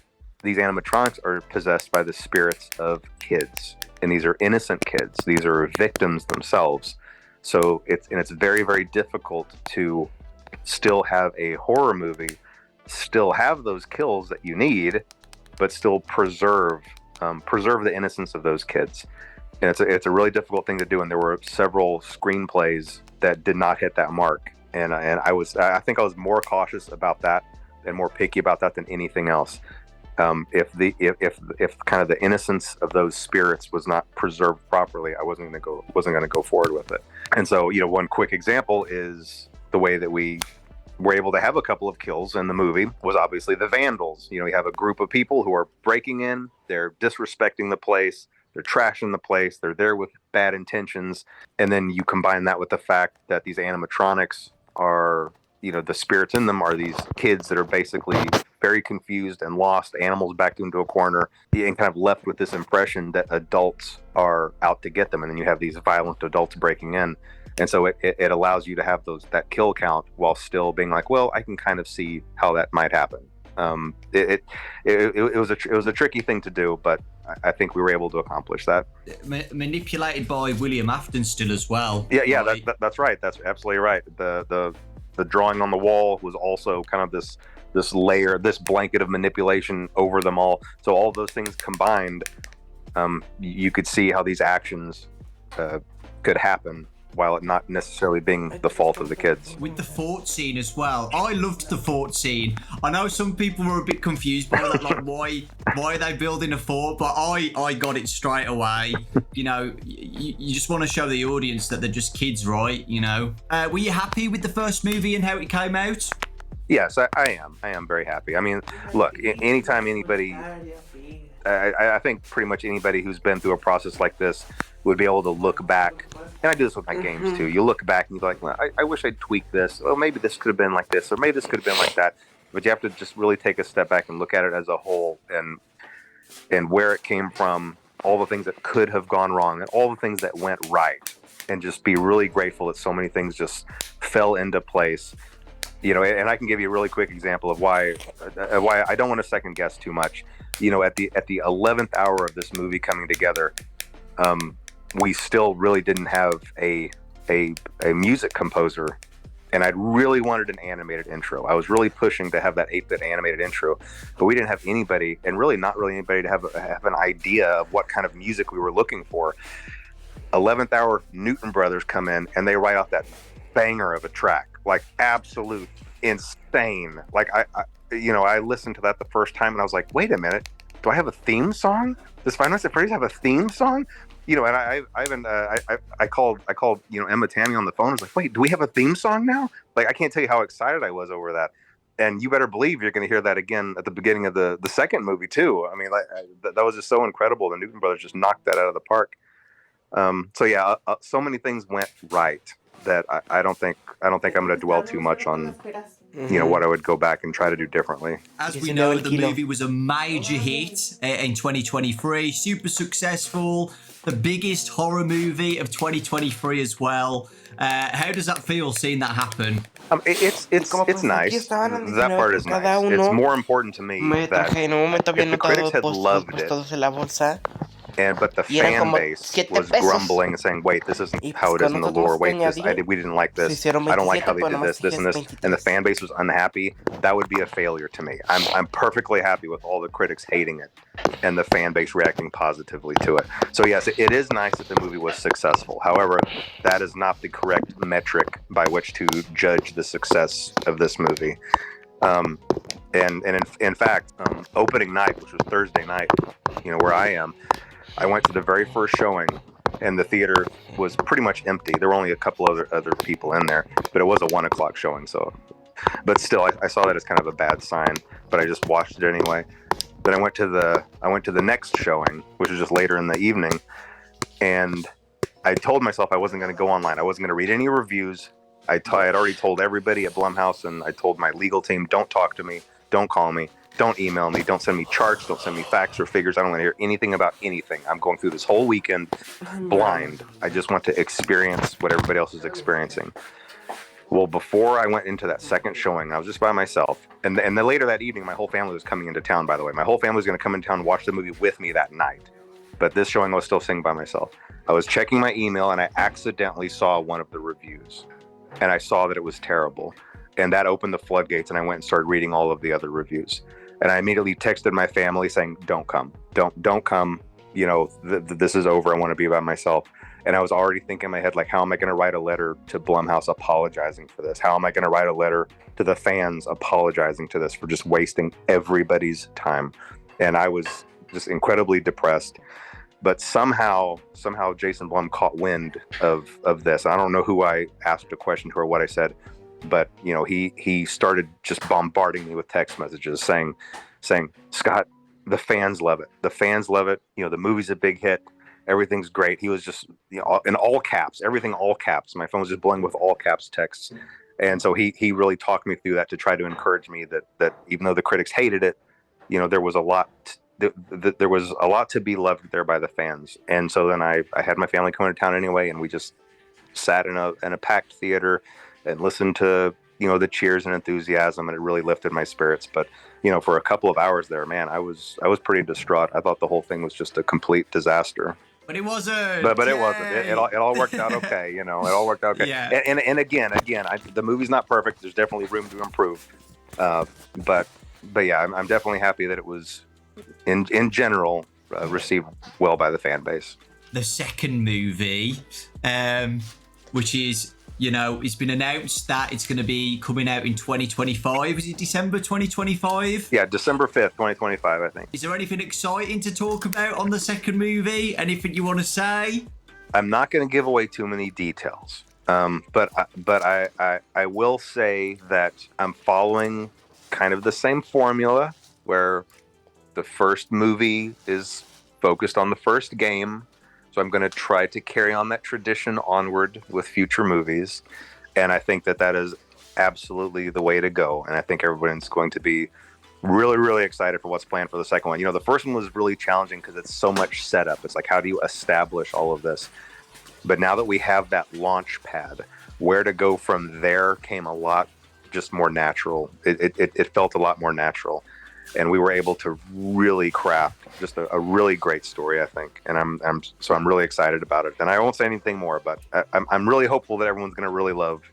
these animatronics are possessed by the spirits of kids, and these are innocent kids. These are victims themselves. So it's very, very difficult to still have a horror movie, still have those kills that you need, but still preserve the innocence of those kids. And it's a really difficult thing to do. And there were several screenplays that did not hit that mark. And I think I was more cautious about that and more picky about that than anything else. If kind of the innocence of those spirits was not preserved properly, I wasn't going to go forward with it. And so, one quick example is the way that we were able to have a couple of kills in the movie was obviously the vandals. You have a group of people who are breaking in, they're disrespecting the place, they're trashing the place, they're there with bad intentions, and then you combine that with the fact that these animatronics are, the spirits in them are these kids that are basically very confused and lost, animals backed into a corner, and kind of left with this impression that adults are out to get them, and then you have these violent adults breaking in. And so it allows you to have that kill count while still being like, well, I can kind of see how that might happen. It was a tricky thing to do, but I think we were able to accomplish that. Manipulated by William Afton still as well. Yeah, right? that's right. That's absolutely right. The drawing on the wall was also kind of this layer, this blanket of manipulation over them all. So all those things combined, you could see how these actions could happen while it not necessarily being the fault of the kids. With the fort scene as well, I loved the fort scene. I know some people were a bit confused by that, like why are they building a fort? But I got it straight away. You know, you just want to show the audience that they're just kids, right? You know, were you happy with the first movie and how it came out? Yes, I am. I am very happy. I mean, look, anytime anybody, I think pretty much anybody who's been through a process like this would be able to look back, and I do this with my games too. You look back and you're like, well, I wish I'd tweaked this. Oh, maybe this could have been like this, or maybe this could have been like that. But you have to just really take a step back and look at it as a whole, and where it came from, all the things that could have gone wrong, and all the things that went right, and just be really grateful that so many things just fell into place. You know, and I can give you a really quick example of why I don't want to second guess too much. You know, at the 11th hour of this movie coming together, we still really didn't have a music composer, and I really wanted an animated intro. I was really pushing to have that 8-bit animated intro, but we didn't have anybody, and really not really anybody to have an idea of what kind of music we were looking for. 11th hour, Newton Brothers come in and they write out that banger of a track, like absolute insane. Like I listened to that the first time and I was like, wait a minute, do I have a theme song? Does Five Nights at Freddy's have a theme song? You know, and I called Emma Tammy on the phone. I was like, wait, do we have a theme song now? Like, I can't tell you how excited I was over that. And you better believe you're going to hear that again at the beginning of the second movie too. I mean, that was just so incredible. The Newton Brothers just knocked that out of the park. So yeah, so many things went right that I don't think I'm going to dwell too much on, you know, what I would go back and try to do differently. As we know, the movie was a major hit in 2023, super successful, the biggest horror movie of 2023 as well. How does that feel seeing that happen? It's nice. That part is nice. It's more important to me that if the critics had loved it, but the fan base was grumbling and saying, wait, this isn't how it is in the lore. Wait, we didn't like this. I don't like how they did this, and this. And the fan base was unhappy. That would be a failure to me. I'm perfectly happy with all the critics hating it and the fan base reacting positively to it. So yes, it is nice that the movie was successful. However, that is not the correct metric by which to judge the success of this movie. And in fact, opening night, which was Thursday night, you know, where I am, I went to the very first showing, and the theater was pretty much empty. There were only a couple other people in there, but it was a 1 o'clock showing. So, but still, I saw that as kind of a bad sign. But I just watched it anyway. Then I went to the next showing, which was just later in the evening, and I told myself I wasn't going to go online. I wasn't going to read any reviews. I had already told everybody at Blumhouse, and I told my legal team, don't talk to me, don't call me. Don't email me. Don't send me charts. Don't send me facts or figures. I don't want to hear anything about anything. I'm going through this whole weekend blind. I just want to experience what everybody else is experiencing. Well, before I went into that second showing, I was just by myself. And then later that evening, my whole family was coming into town, by the way. My whole family was going to come in town and watch the movie with me that night. But this showing, I was still sitting by myself. I was checking my email, and I accidentally saw one of the reviews. And I saw that it was terrible. And that opened the floodgates, and I went and started reading all of the other reviews. And I immediately texted my family saying, don't come. Don't come. You know, this is over. I want to be by myself. And I was already thinking in my head, like, how am I going to write a letter to Blumhouse apologizing for this? How am I going to write a letter to the fans apologizing to this for just wasting everybody's time? And I was just incredibly depressed. But somehow Jason Blum caught wind of this. I don't know who I asked a question to or what I said. But, you know, he started just bombarding me with text messages saying, Scott, the fans love it. The fans love it. You know, the movie's a big hit. Everything's great. He was just, you know, in all caps, everything all caps. My phone was just blowing with all caps texts. And so he really talked me through that to try to encourage me that even though the critics hated it, you know, there was a lot to be loved there by the fans. And so then I had my family come into town anyway, and we just sat in a packed theater and listened to, you know, the cheers and enthusiasm, and it really lifted my spirits. But, you know, for a couple of hours there, man, I was pretty distraught. I thought the whole thing was just a complete disaster. But it wasn't. But it wasn't. It all worked out okay. You know, it all worked out okay. Yeah. And again, the movie's not perfect. There's definitely room to improve. But yeah, I'm definitely happy that it was in general received well by the fan base. The second movie, which is, it's been announced that it's going to be coming out in 2025. Is it December 2025? Yeah, December 5th, 2025, I think. Is there anything exciting to talk about on the second movie? Anything you want to say? I'm not going to give away too many details, but I will say that I'm following kind of the same formula where the first movie is focused on the first game. So I'm going to try to carry on that tradition onward with future movies. And I think that is absolutely the way to go. And I think everyone's going to be really, really excited for what's planned for the second one. The first one was really challenging because it's so much setup. It's like, how do you establish all of this? But now that we have that launch pad, where to go from there came a lot just more natural. It felt a lot more natural. And we were able to really craft just a really great story, I think. And I'm really excited about it. And I won't say anything more, but I'm really hopeful that everyone's going to really love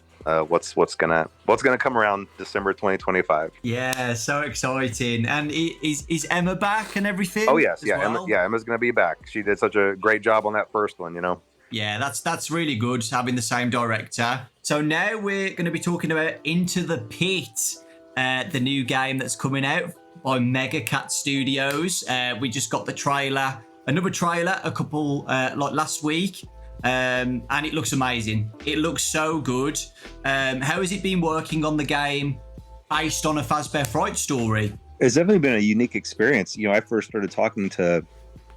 what's gonna come around December 2025. Yeah, so exciting. And is Emma back and everything? Oh yes, yeah, well? Emma's gonna be back. She did such a great job on that first one, Yeah, that's really good having the same director. So now we're going to be talking about Into the Pit, the new game that's coming out by Mega Cat Studios. We just got another trailer a couple last week, and it looks amazing. It looks so good. How has it been working on the game based on a Fazbear Fright story? It's definitely been a unique experience. I first started talking to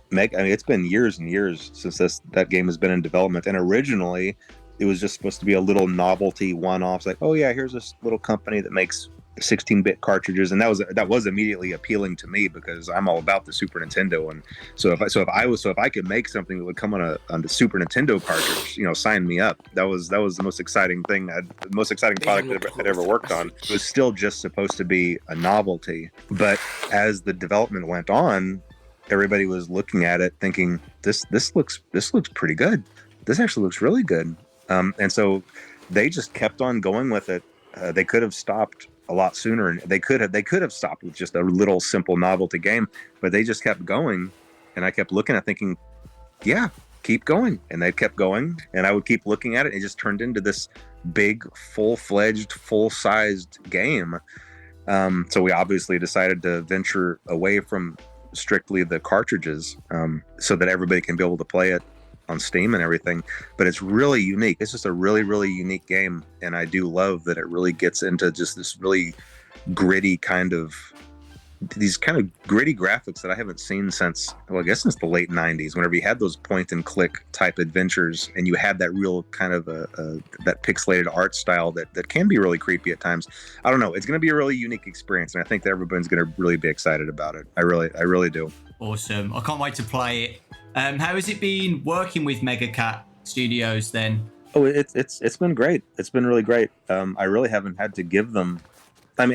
Meg. It's been years and years since that game has been in development, and originally it was just supposed to be a little novelty one-off, like, oh yeah, here's this little company that makes 16-bit cartridges, and that was immediately appealing to me because I'm all about the Super Nintendo, and so if I could make something that would come on the Super Nintendo cartridge, sign me up. That was the most exciting thing, the most exciting product that I'd ever worked on. It was still just supposed to be a novelty, but as the development went on, everybody was looking at it thinking, this looks pretty good. This actually looks really good. And so they just kept on going with it. They could have stopped a lot sooner, and they could have stopped with just a little simple novelty game, but they just kept going. And I kept looking at thinking, yeah, keep going. And they kept going, and I would keep looking at it. And it just turned into this big, full-fledged, full-sized game. So we obviously decided to venture away from strictly the cartridges, so that everybody can be able to play it on Steam and everything. But it's really unique. It's just a really, really unique game, and I do love that it really gets into just this really gritty these kind of gritty graphics that I haven't seen since the late 90s, whenever you had those point and click type adventures and you had that real kind of that pixelated art style that can be really creepy at times. I don't know. It's going to be a really unique experience, and I think that everyone's going to really be excited about it. I really do. Awesome. I can't wait to play it. How has it been working with Mega Cat Studios then? Oh, it's been great. It's been really great. I really haven't had to give them. I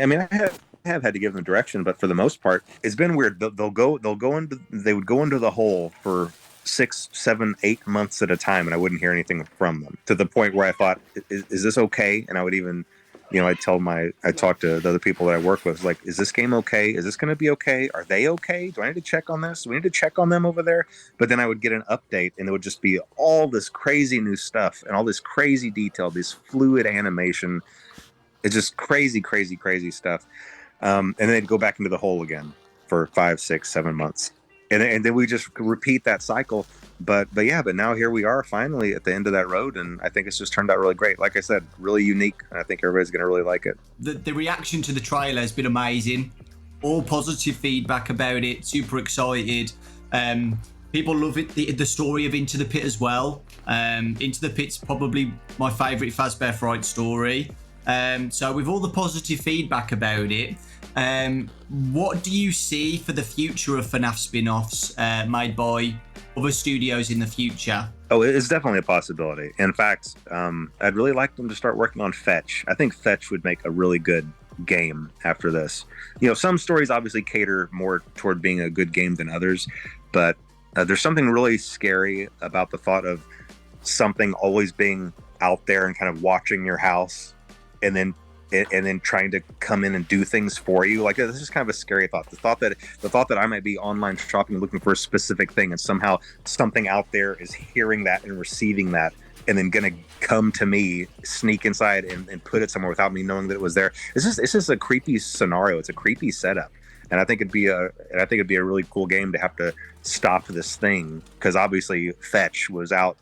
have had to give them direction, but for the most part, it's been weird. They would go into the hole for 6, 7, 8 months at a time, and I wouldn't hear anything from them, to the point where I thought, is this okay? And I would even, I talk to the other people that I work with, like, is this game okay? Is this going to be okay? Are they okay? Do I need to check on this? Do we need to check on them over there? But then I would get an update, and it would just be all this crazy new stuff and all this crazy detail, this fluid animation. It's just crazy, crazy, crazy stuff. And then they'd go back into the hole again for 5, 6, 7 months. And then we just repeat that cycle. But now here we are finally at the end of that road. And I think it's just turned out really great. Like I said, really unique. And I think everybody's going to really like it. The reaction to the trailer has been amazing. All positive feedback about it. Super excited. People love it. The story of Into the Pit as well. Into the Pit's probably my favourite Fazbear Fright story. So with all the positive feedback about it, what do you see for the future of FNAF spin-offs made by other studios in the future? Oh, it's definitely a possibility. In fact, I'd really like them to start working on Fetch. I think Fetch would make a really good game after this. Some stories obviously cater more toward being a good game than others, but there's something really scary about the thought of something always being out there and kind of watching your house, and then and then trying to come in and do things for you. Like, this is kind of a scary thought. The thought that I might be online shopping looking for a specific thing, and somehow something out there is hearing that and receiving that, and then gonna come to me, sneak inside and put it somewhere without me knowing that it was there. It's just a creepy scenario. It's a creepy setup. And I think it'd be a really cool game to have to stop this thing, because obviously Fetch was out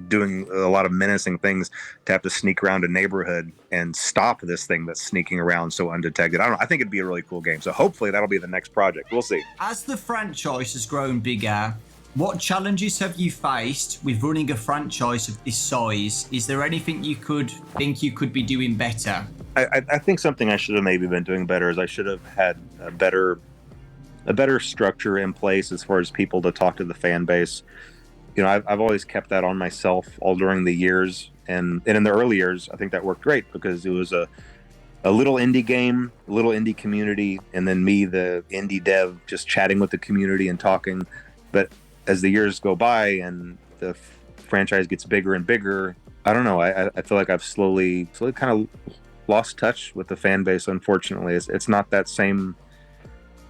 doing a lot of menacing things, to have to sneak around a neighborhood and stop this thing that's sneaking around so undetected. I don't know. I think it'd be a really cool game. So hopefully that'll be the next project. We'll see. As the franchise has grown bigger, what challenges have you faced with running a franchise of this size? Is there anything you could be doing better? I think something I should have maybe been doing better is I should have had a better structure in place as far as people to talk to the fan base. You know, I've always kept that on myself all during the years, and in the early years, I think that worked great because it was a little indie game, a little indie community, and then me, the indie dev, just chatting with the community and talking. But as the years go by and the franchise gets bigger and bigger, I don't know. I feel like I've slowly kind of lost touch with the fan base. Unfortunately, it's not that same.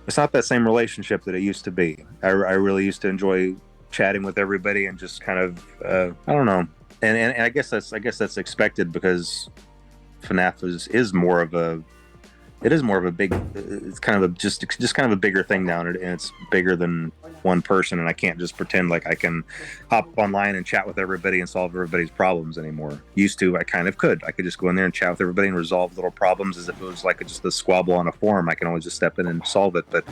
It's not that same relationship that it used to be. I really used to enjoy chatting with everybody and just kind of I don't know. And I guess that's expected, because FNAF is more of a big, it's kind of a just kind of a bigger thing now, and it's bigger than one person, and I can't just pretend like I can hop online and chat with everybody and solve everybody's problems anymore. Used to, I kind of could. I could just go in there and chat with everybody and resolve little problems as if it was like just a squabble on a forum. I can always just step in and solve it, but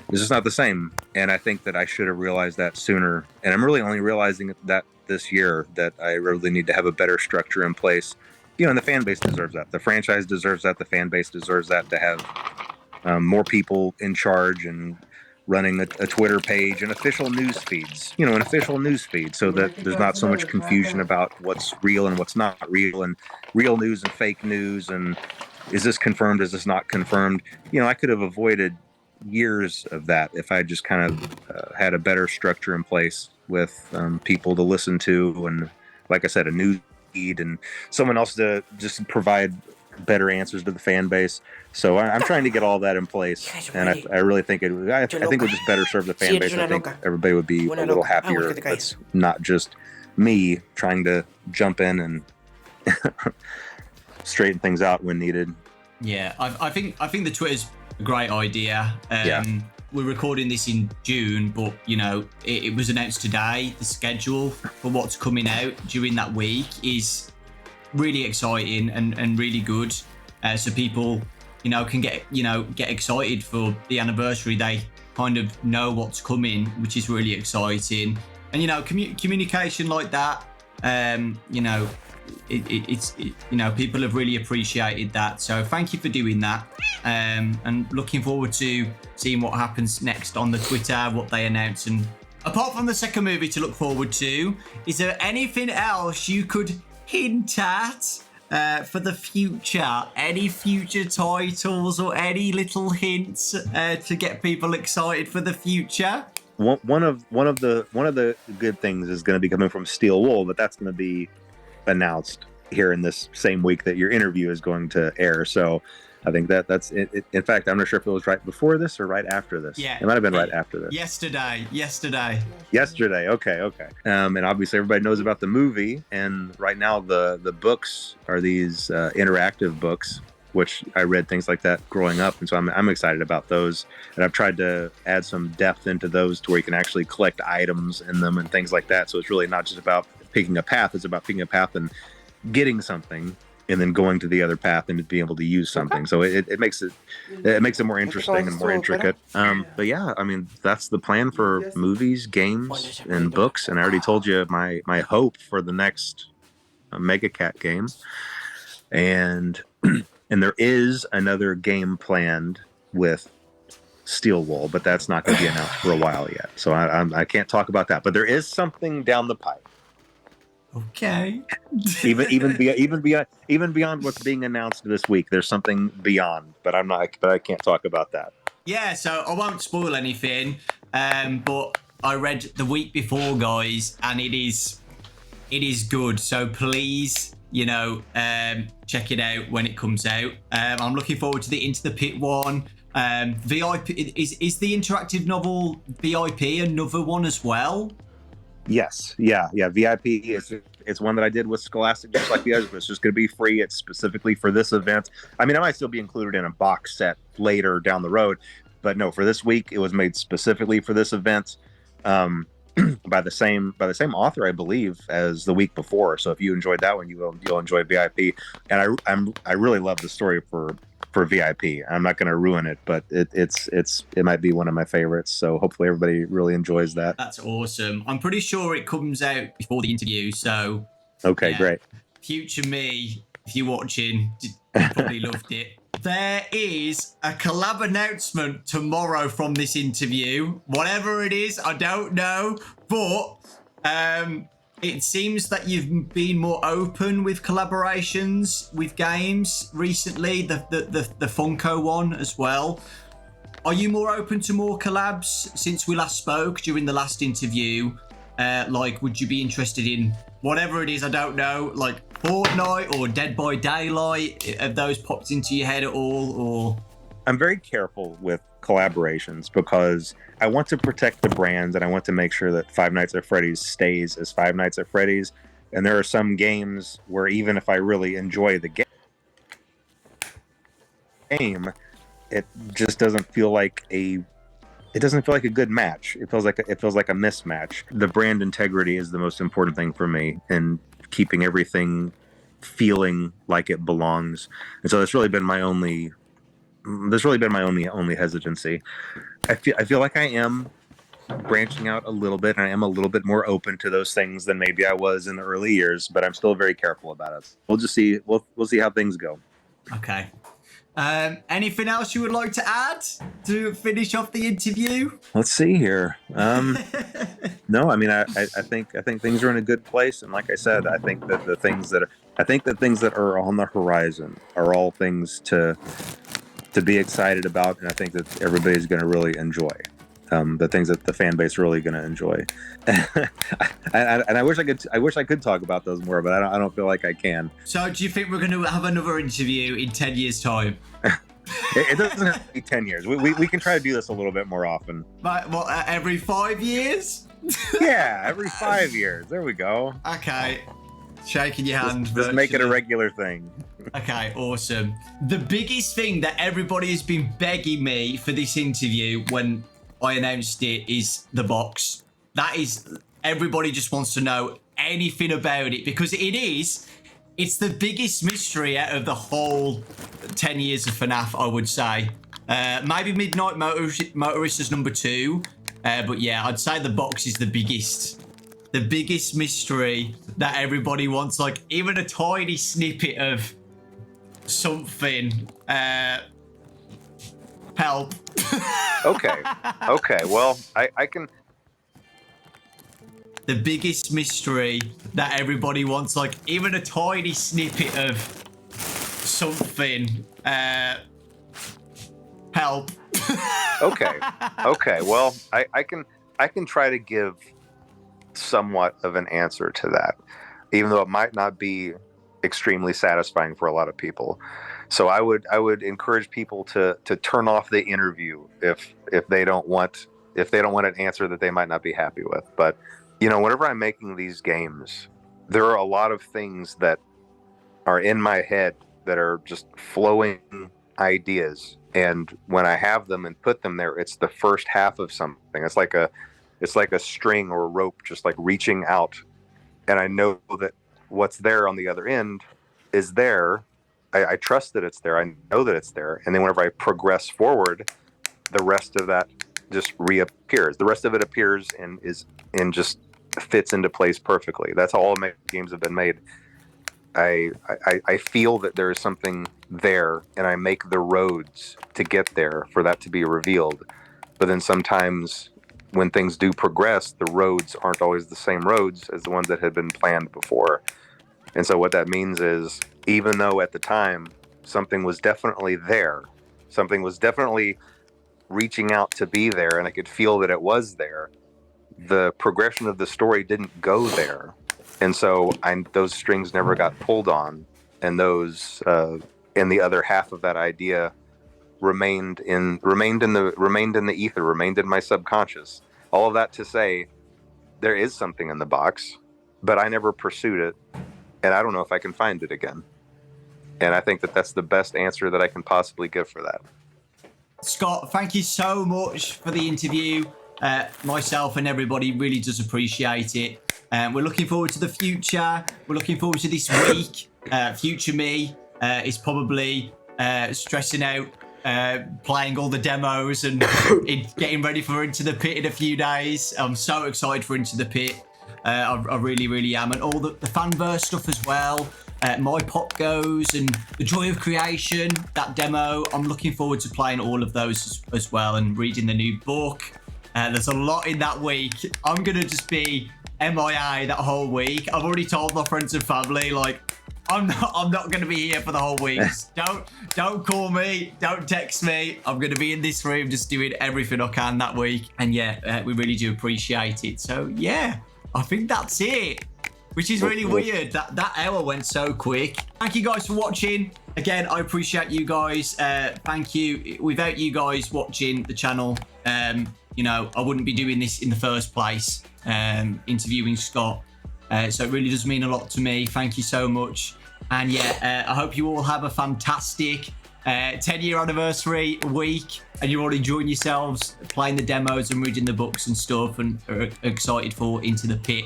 it's just not the same. And I think that I should have realized that sooner. And I'm really only realizing that this year, that I really need to have a better structure in place. You know, and the fan base deserves that. The franchise deserves that. The fan base deserves that, to have more people in charge and running a Twitter page and official news feeds. You know, an official news feed, so that there's not so much confusion about what's real and what's not real, and real news and fake news, and is this confirmed, is this not confirmed. You know, I could have avoided years of that if I just kind of had a better structure in place with people to listen to, and like I said, a news feed and someone else to just provide better answers to the fan base. So I'm trying to get all that in place, and I really think it would just better serve the fan base. I think everybody would be a little happier. It's not just me trying to jump in and straighten things out when needed. Yeah, I think the Twitter's a great idea. We're recording this in June, but you know, it was announced today. The schedule for what's coming out during that week is really exciting and really good. So people, you know, can get excited for the anniversary. They kind of know what's coming, which is really exciting. And you know, communication like that, you know, it's you know, people have really appreciated that. So thank you for doing that, and looking forward to seeing what happens next on the Twitter, what they announce. And apart from the second movie to look forward to, is there anything else you could hint at for the future? Any future titles or any little hints to get people excited for the future? One of the good things is going to be coming from Steel Wool, but that's going to be announced here in this same week that your interview is going to air. So I think that's it. In fact, I'm not sure if it was right before this or right after this. Yeah, it might have been right after this. Yesterday. Okay. And obviously everybody knows about the movie, and right now the books are these interactive books, which I read things like that growing up, and so I'm excited about those. And I've tried to add some depth into those to where you can actually collect items in them and things like that. So it's really not just about picking a path; it's about picking a path and getting something, and then going to the other path and being able to use something. So it makes it more interesting and more intricate. But yeah, I mean, that's the plan for movies, games, and books. And I already told you my hope for the next Mega Cat game, and there is another game planned with Steel Wool, but that's not going to be announced for a while yet. So I can't talk about that. But there is something down the pipe. Okay. even beyond what's being announced this week, there's something beyond. But I can't talk about that. Yeah. So I won't spoil anything. But I read the week before, guys, and it is good. So please check it out when it comes out. I'm looking forward to the Into the Pit one. VIP is the interactive novel VIP another one as well? Yes, yeah. VIP it's one that I did with Scholastic, just like the others, but it's just going to be free. It's specifically for this event. I mean, I might still be included in a box set later down the road, but no, for this week, it was made specifically for this event, by the same author, I believe, as the week before. So if you enjoyed that one, you'll enjoy VIP. And I really love the story for VIP. I'm not going to ruin it, but it might be one of my favorites. So hopefully everybody really enjoys that. That's awesome. I'm pretty sure it comes out before the interview. So okay, great. Future me, if you're watching, you probably loved it. There is a collab announcement tomorrow from this interview. Whatever it is, I don't know. But it seems that you've been more open with collaborations with games recently. The Funko one as well. Are you more open to more collabs since we last spoke during the last interview? Would you be interested in whatever it is? I don't know, like Fortnite or Dead by Daylight. Have those popped into your head at all? Or I'm very careful with collaborations because I want to protect the brands and I want to make sure that Five Nights at Freddy's stays as Five Nights at Freddy's. And there are some games where even if I really enjoy the game, it just doesn't feel like a good match. It feels like a mismatch. The brand integrity is the most important thing for me, and keeping everything feeling like it belongs. And so that's really been my only hesitancy. I feel like I am branching out a little bit, and I am a little bit more open to those things than maybe I was in the early years, but I'm still very careful about it. We'll just see. We'll see how things go. Okay. Anything else you would like to add to finish off the interview? Let's see here. No, I mean, I think things are in a good place, and like I said, I think that the things that are on the horizon are all things to be excited about, and I think that everybody's going to really enjoy. The things that the fan base really going to enjoy, and I wish I could talk about those more, but I don't feel like I can. So, do you think we're going to have another interview in 10 years' time? It doesn't have to be 10 years. We can try to do this a little bit more often. But what, every 5 years? Yeah, every 5 years. There we go. Okay. Shaking your hand. Just make it a regular thing. Okay, awesome. The biggest thing that everybody has been begging me for this interview when I announced it is the box. That is, everybody just wants to know anything about it because it's the biggest mystery out of the whole 10 years of FNAF, I would say. Maybe Midnight Motorist is number 2. But yeah, I'd say the box is the biggest mystery that everybody wants, like even a tiny snippet of something. Help. Okay. Well, I can. The biggest mystery that everybody wants, like even a tiny snippet of something. Help. Okay. Well, I can try to give somewhat of an answer to that, even though it might not be extremely satisfying for a lot of people. So I would encourage people to turn off the interview if they don't want an answer that they might not be happy with. But whenever I'm making these games, there are a lot of things that are in my head that are just flowing ideas, and when I have them and put them there, it's the first half of something. It's like a string or a rope just like reaching out, and I know that what's there on the other end is there. I trust that it's there. I know that it's there. And then whenever I progress forward, the rest of that just reappears. The rest of it appears and just fits into place perfectly. That's how all my games have been made. I feel that there is something there, and I make the roads to get there for that to be revealed. But then sometimes when things do progress, the roads aren't always the same roads as the ones that had been planned before. And so what that means is, even though at the time something was definitely there, something was definitely reaching out to be there, and I could feel that it was there, the progression of the story didn't go there. And so those strings never got pulled on, and those and the other half of that idea remained in the ether, remained in my subconscious. All of that to say, there is something in the box, but I never pursued it, and I don't know if I can find it again. And I think that that's the best answer that I can possibly give for that. Scott, thank you so much for the interview. Myself and everybody really does appreciate it. We're looking forward to the future. We're looking forward to this week. Future me is probably stressing out, playing all the demos and getting ready for Into the Pit in a few days. I'm so excited for Into the Pit. I really, really am. And all the fanverse stuff as well. My Pop Goes and The Joy of Creation, that demo. I'm looking forward to playing all of those as well and reading the new book. There's a lot in that week. I'm going to just be MIA that whole week. I've already told my friends and family, like, I'm not going to be here for the whole week. Don't call me. Don't text me. I'm going to be in this room just doing everything I can that week. And yeah, we really do appreciate it. So yeah, I think that's it. Which is really weird. That hour went so quick. Thank you guys for watching. Again, I appreciate you guys. Thank you. Without you guys watching the channel, you know, I wouldn't be doing this in the first place, interviewing Scott. So it really does mean a lot to me. Thank you so much. And yeah, I hope you all have a fantastic 10-year anniversary week, and you're all enjoying yourselves playing the demos and reading the books and stuff, and are excited for Into the Pit.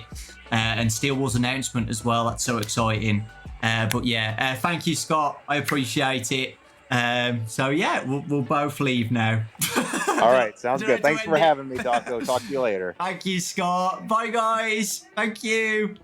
And Steel Wars announcement as well. That's so exciting. But yeah, thank you, Scott. I appreciate it. So yeah, we'll both leave now. All right, sounds good. Thanks for having me, Doco. Talk to you later. Thank you, Scott. Bye, guys. Thank you.